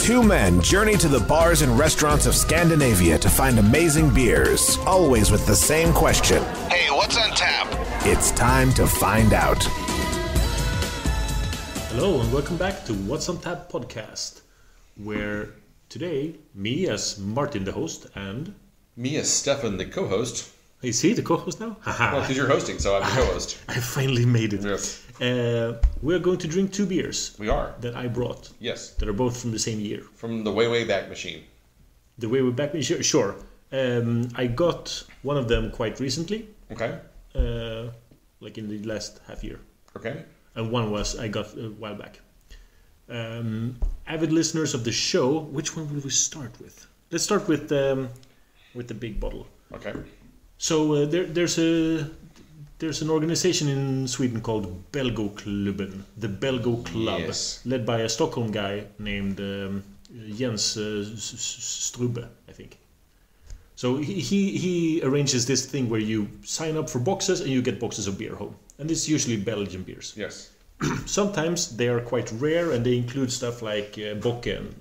Two men journey to the bars and restaurants of Scandinavia to find amazing beers, always with the same question. Hey, what's on tap? It's time to find out. Hello and welcome back to What's on Tap podcast, where today, me as Martin the host and... Me as Stefan the co-host. Is he the co-host now? Well, because you're hosting, so I'm the co-host. I finally made it. Yes. We're going to drink two beers. We are. That I brought. Yes. That are both from the same year. From the way back machine. The way back machine? Sure. I got one of them quite recently. Okay. Like in the last half year. Okay. And one I got a while back. Avid listeners of the show, which one will we start with? Let's start with the big bottle. Okay. So there's an organization in Sweden called Belgoklubben, the Belgo Club, yes. led by a Stockholm guy named Jens Strube, I think. So he arranges this thing where you sign up for boxes and you get boxes of beer home. And it's usually Belgian beers. Yes. Sometimes they are quite rare and they include stuff like Bokke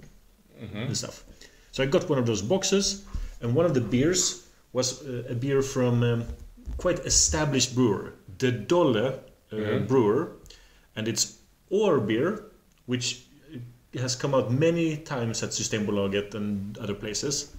and stuff. So I got one of those boxes, and one of the beers was a beer from quite established brewer, dedolle brewer, and it's Oerbier, which has come out many times at Systembolaget and other places.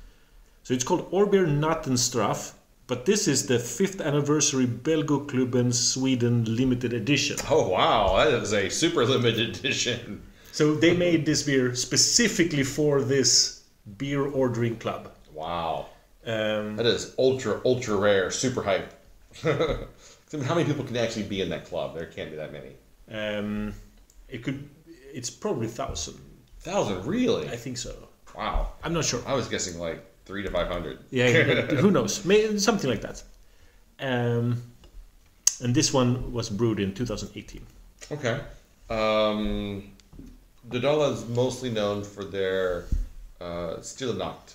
So it's called Oerbier Nattenstraff, but this is the 5th anniversary Belgoklubben Sweden limited edition. Oh wow, that is a super limited edition. So they made this beer specifically for this beer ordering club. Wow. That is ultra rare, super hype. How many people can actually be in that club? There can't be that many. It's probably 1,000. 1,000, really? I think so. Wow. I'm not sure. I was guessing like 300 to 500. Yeah, who knows? Maybe something like that. And this one was brewed in 2018. Okay. Dedolle is mostly known for their Stille Nacht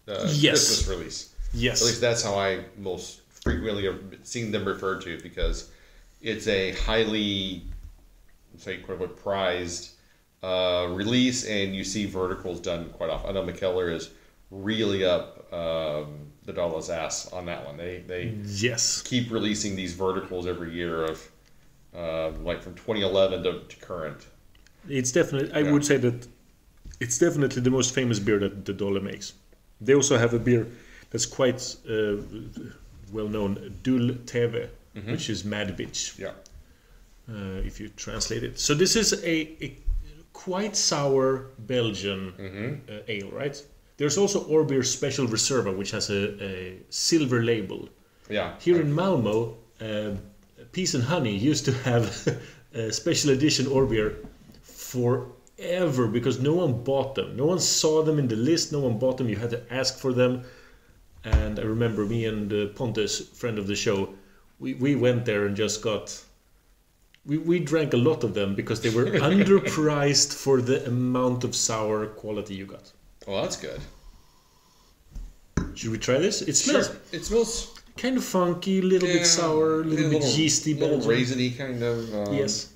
Christmas release. Yes. At least that's how I most frequently have seen them referred to, because it's a highly, say, quote unquote, prized release, and you see verticals done quite often. I know McKellar is really up Dedolle's ass on that one. They keep releasing these verticals every year of like from 2011 to current. It's definitely, I would say that it's definitely the most famous beer that Dedolle makes. They also have a beer that's quite well known, Dull TV, which is Mad Bitch. Yeah. If you translate it. So this is a quite sour Belgian ale, right? There's also Oerbier Special Reserva, which has a silver label. Yeah. Here in Malmo, Peace and Honey used to have a special edition Oerbier forever, because no one bought them. No one saw them in the list. No one bought them. You had to ask for them. And I remember me and Pontus, friend of the show, we went there and just got... We drank a lot of them because they were underpriced for the amount of sour quality you got. Well, that's good. Should we try this? It smells... Sure. It smells... kind of funky, a little bit sour, a little bit yeasty. A little raisiny kind of... yes.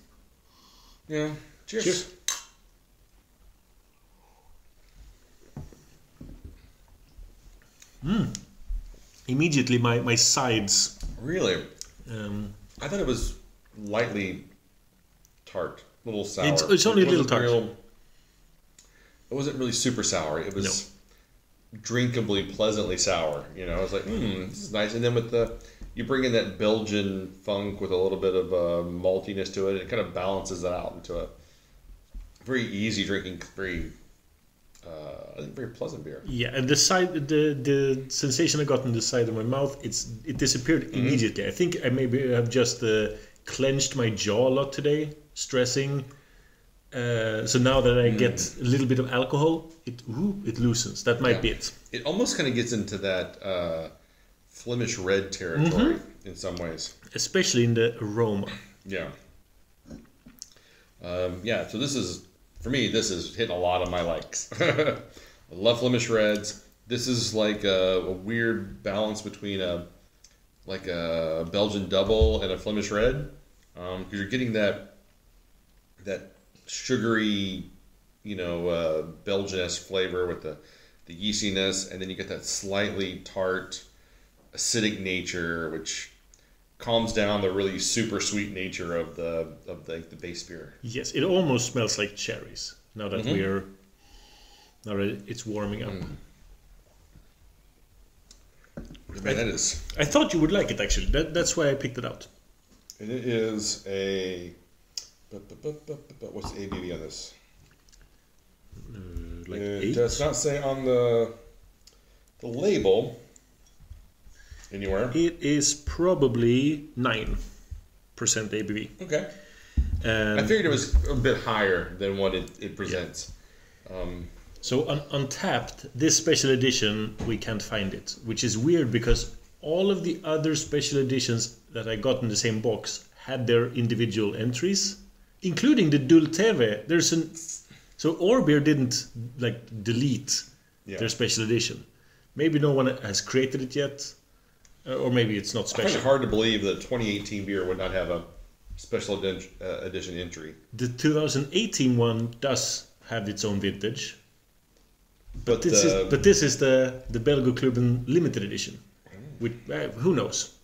Yeah. Cheers. Cheers. Immediately my sides. Really? I thought it was lightly tart, a little sour. It's only a little tart. It wasn't really super sour. It was drinkably, pleasantly sour. You know, I was like, this is nice. And then with you bring in that Belgian funk with a little bit of maltiness to it. It kind of balances that out into a very easy drinking, I think very pleasant beer. Yeah, and the sensation I got in the side of my mouth, it disappeared immediately. I think I maybe have just clenched my jaw a lot today, stressing. So now that I get a little bit of alcohol, it loosens. That might be it. It almost kind of gets into that Flemish red territory in some ways. Especially in the aroma. Yeah. So this is... For me, this is hitting a lot of my likes. I love Flemish Reds. This is like a weird balance between a Belgian double and a Flemish Red, because you're getting that sugary Belgian-esque flavor with the yeastiness, and then you get that slightly tart, acidic nature, which calms down the really super sweet nature of the base beer. Yes, it almost smells like cherries now that it's warming up. That is. I thought you would like it actually. That's why I picked it out. And it is a. What's the ABV on this? Like it 8? does not say on the label anywhere. It is probably 9% ABV. Okay. I figured it was a bit higher than what it presents. Yeah. So on Untapped, this special edition, we can't find it, which is weird because all of the other special editions that I got in the same box had their individual entries, including the Dolle Oerbier. So Oerbier didn't delete their special edition. Maybe no one has created it yet, or maybe it's not special. I find it hard to believe that 2018 beer would not have a special edition entry. The 2018 one does have its own vintage. But this is the Belgoklubben limited edition. Which, who knows?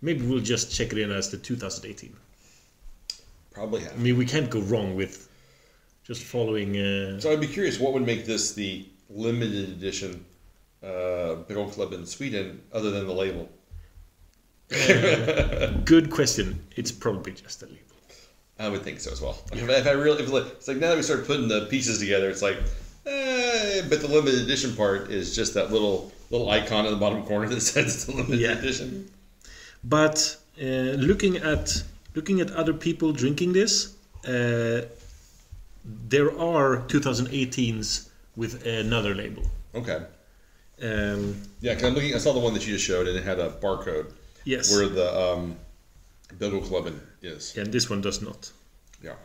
Maybe we'll just check it in as the 2018. Probably have. I mean, we can't go wrong with just following... So I'd be curious, what would make this the limited edition Belgoklubben Sweden other than the label? Good question. It's probably just a label. I would think so as well. It's like now that we start putting the pieces together, it's like... but the limited edition part is just that little icon in the bottom corner that says it's the limited edition. But looking at other people drinking this, there are 2018s with another label. Okay. Because I'm looking. I saw the one that you just showed, and it had a barcode. Yes. Where the Belgoklubben is. And this one does not. Yeah.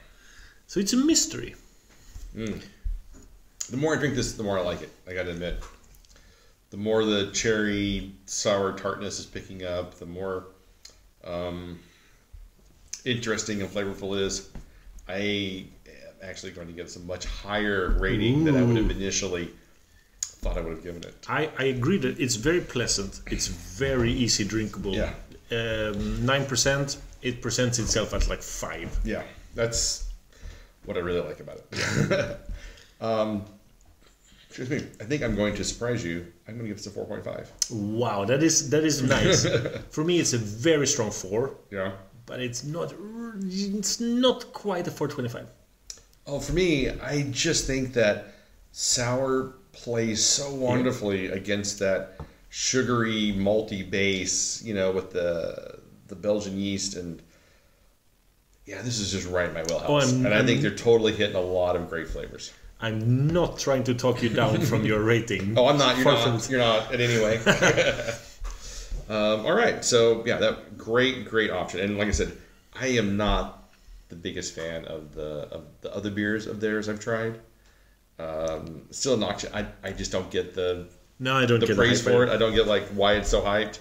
So it's a mystery. The more I drink this, the more I like it. I gotta admit. The more the cherry sour tartness is picking up, the more interesting and flavorful it is. I am actually going to give this a much higher rating than I would have initially thought I would have given it. I agree that it's very pleasant. It's very easy drinkable. Yeah. 9%. It presents itself at like 5. Yeah, that's what I really like about it. Excuse me. I think I'm going to surprise you. I'm going to give this a 4.5. Wow, that is nice. For me, it's a very strong 4. Yeah. But it's not quite a 4.25. Oh, for me, I just think that sour plays so wonderfully against that sugary, malty base, with the Belgian yeast, and this is just right in my wheelhouse. I think they're totally hitting a lot of great flavors. I'm not trying to talk you down from your rating. Oh, I'm not. You're not in any way. All right. So that great option. And like I said, I am not the biggest fan of the other beers of theirs I've tried. Still not. I just don't get the praise for it. I don't get why it's so hyped.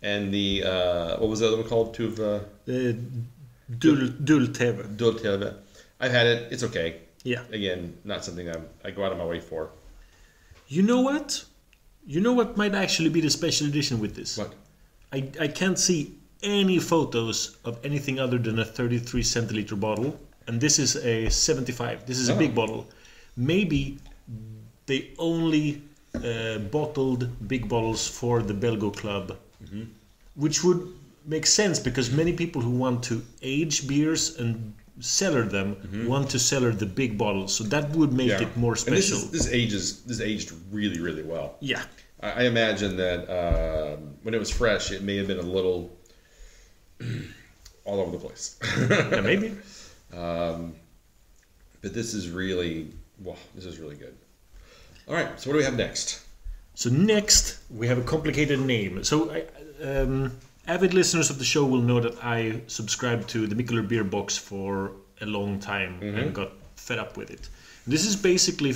And the what was the other one called? Dolle Oerbier. Dolle Oerbier. I've had it. It's okay. Yeah. Again, not something I go out of my way for. You know what? You know what might actually be the special edition with this? What? I can't see any photos of anything other than a 33 centiliter bottle, and this is a 75. This is a big bottle. Maybe they only bottled big bottles for the Belgoklubben, which would make sense because many people who want to age beers and cellar them want to cellar the big bottles, so that would make it more special. And this aged really, really well. Yeah, I imagine that when it was fresh, it may have been a little all over the place. Yeah, maybe. But this is really good. All right, so what do we have next? So next we have a complicated name. So avid listeners of the show will know that I subscribed to the Mikkeller beer box for a long time and got fed up with it. This is basically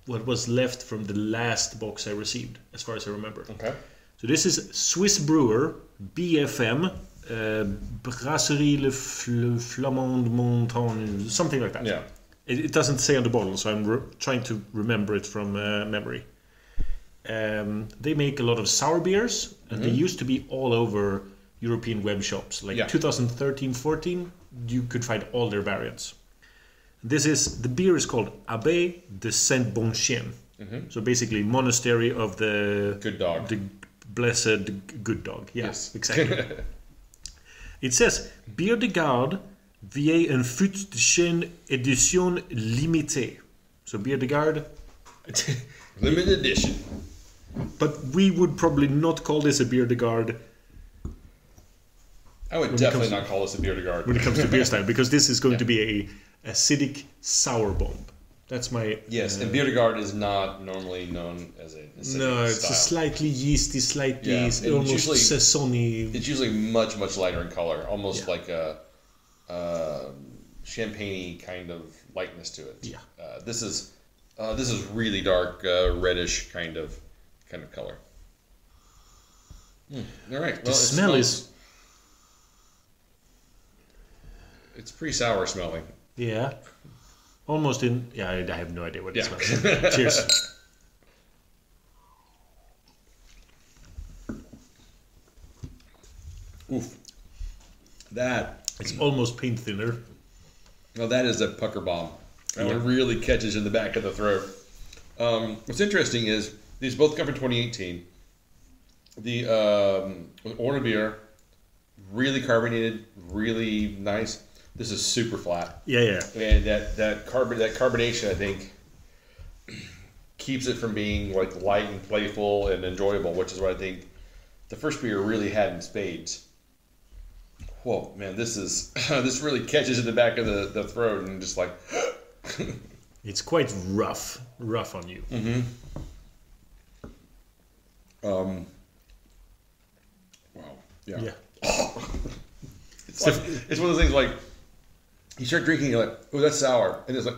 what was left from the last box I received, as far as I remember. Okay. So this is Swiss brewer BFM, Brasserie le Flamand Montagne, something like that. Yeah. It doesn't say on the bottle, so I'm trying to remember it from memory. They make a lot of sour beers, and they used to be all over European web shops. Like 2013-14, you could find all their variants. The beer is called Abbaye de Saint Bon-Chien. So basically, monastery of the Good dog. the blessed good dog. Yes, exactly. It says Bière de Garde, vieille en fût de chêne édition limitée. So Bière de Garde, Limited edition. but we would probably not call this a Bière de Garde I would definitely not call this a beer de garde. when it comes to beer style, because this is going to be a acidic sour bomb. That's my Yes, and beer de garde is not normally known as an acidic no. It's style. a slightly yeasty, slightly Yeah, and almost usually- saisony. It's usually much, much lighter in color, almost like a champagne-y kind of lightness to it. Yeah. This is really dark, reddish kind of color. All right. The smell is it's pretty sour smelling. almost in. Yeah, I have no idea what it Yeah. smells like. Cheers. Oof. That. It's almost paint thinner. Well, that is a pucker bomb. That one really catches in the back of the throat. What's interesting is these both come from 2018. The Oerbier, really carbonated, really nice. This is super flat, Yeah. and that carbonation, I think, keeps it from being like light and playful and enjoyable, which is what I think the first beer really had in spades. Whoa, man, this is this really catches in the back of the throat and just like. It's quite rough on you. Wow. Yeah. It's one of those things like you start drinking, you're like, oh, that's sour, and it's like,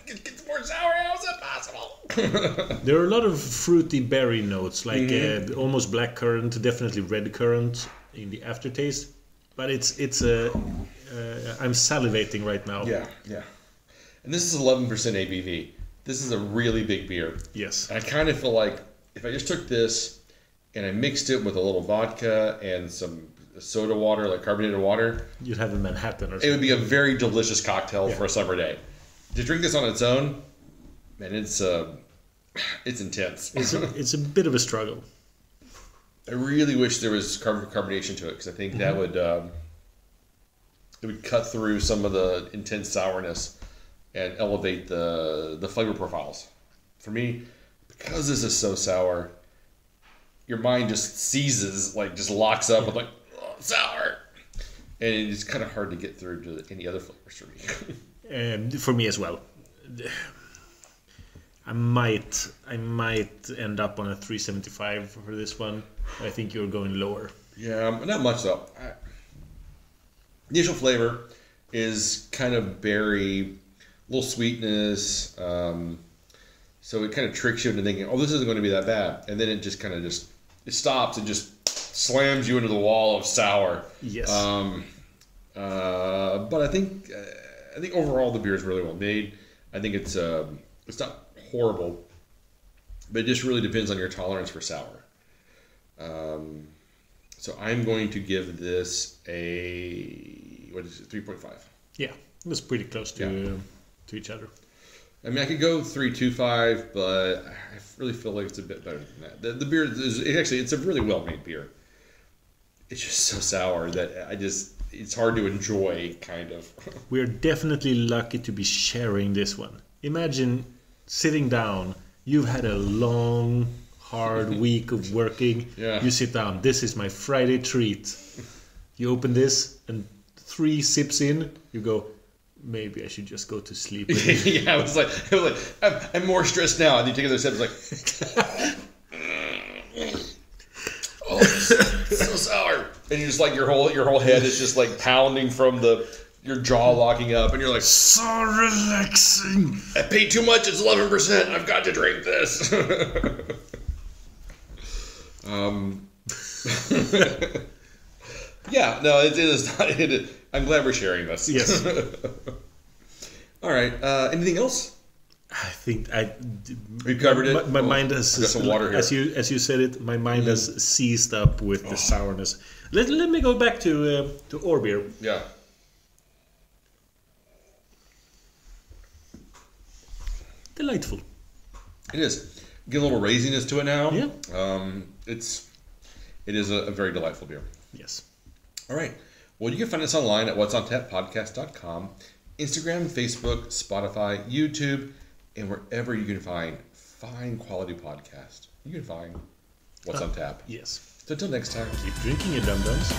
it gets more sour. How is that possible? There are a lot of fruity berry notes, like almost black currant, definitely red currant in the aftertaste. But I'm salivating right now. Yeah. And this is 11% ABV. This is a really big beer. Yes. And I kind of feel like if I just took this and I mixed it with a little vodka and some soda water, like carbonated water, You'd have a Manhattan or it something. would be a very delicious cocktail for a summer day. To drink this on its own, man, it's intense. It's a bit of a struggle. I really wish there was carbonation to it because I think that would it would cut through some of the intense sourness and elevate the flavor profiles. For me, because this is so sour, your mind just seizes, like just locks up with like, oh, sour, and it's kind of hard to get through to any other flavors for me. For me as well. I might end up on a 375 for this one. I think you're going lower. Yeah, not much though. Initial flavor is kind of berry, little sweetness. So it kind of tricks you into thinking, oh, this isn't going to be that bad, and then it just kind of it stops and just slams you into the wall of sour. Yes. But I think overall the beer is really well made. I think it's not horrible, but it just really depends on your tolerance for sour. So I'm going to give this a 3.5. Yeah, that's pretty close to each other. I mean, I could go 3.25, but I really feel like it's a bit better than that. The beer it's a really well made beer. It's just so sour that it's hard to enjoy, kind of. We're definitely lucky to be sharing this one. Imagine sitting down, you've had a long, hard week of working. Yeah. You sit down, this is my Friday treat. You open this, and 3 sips in, you go, maybe I should just go to sleep. Yeah, I was like, I'm more stressed now. And you take another sip, it's like, oh, it's so sour. And you're just like, your whole head is just like pounding from your jaw locking up, and you're like, So relaxing. I paid too much. It's 11%. I've got to drink this. Yeah, no, it is not. I'm glad we're sharing this. Yes. All right. Anything else? I think We covered it. My mind has, I got some water here. as you said it, my mind has seized up with the sourness. Let me go back to Oerbier. Yeah. Delightful. It is. Get a little raisiness to it now. Yeah. It is a very delightful beer. Yes. All right. Well, you can find us online at what'sontappodcast.com, Instagram, Facebook, Spotify, YouTube, and wherever you can find fine quality podcast. You can find What's on Tap. Yes. So until next time. Keep drinking, you dum-dums.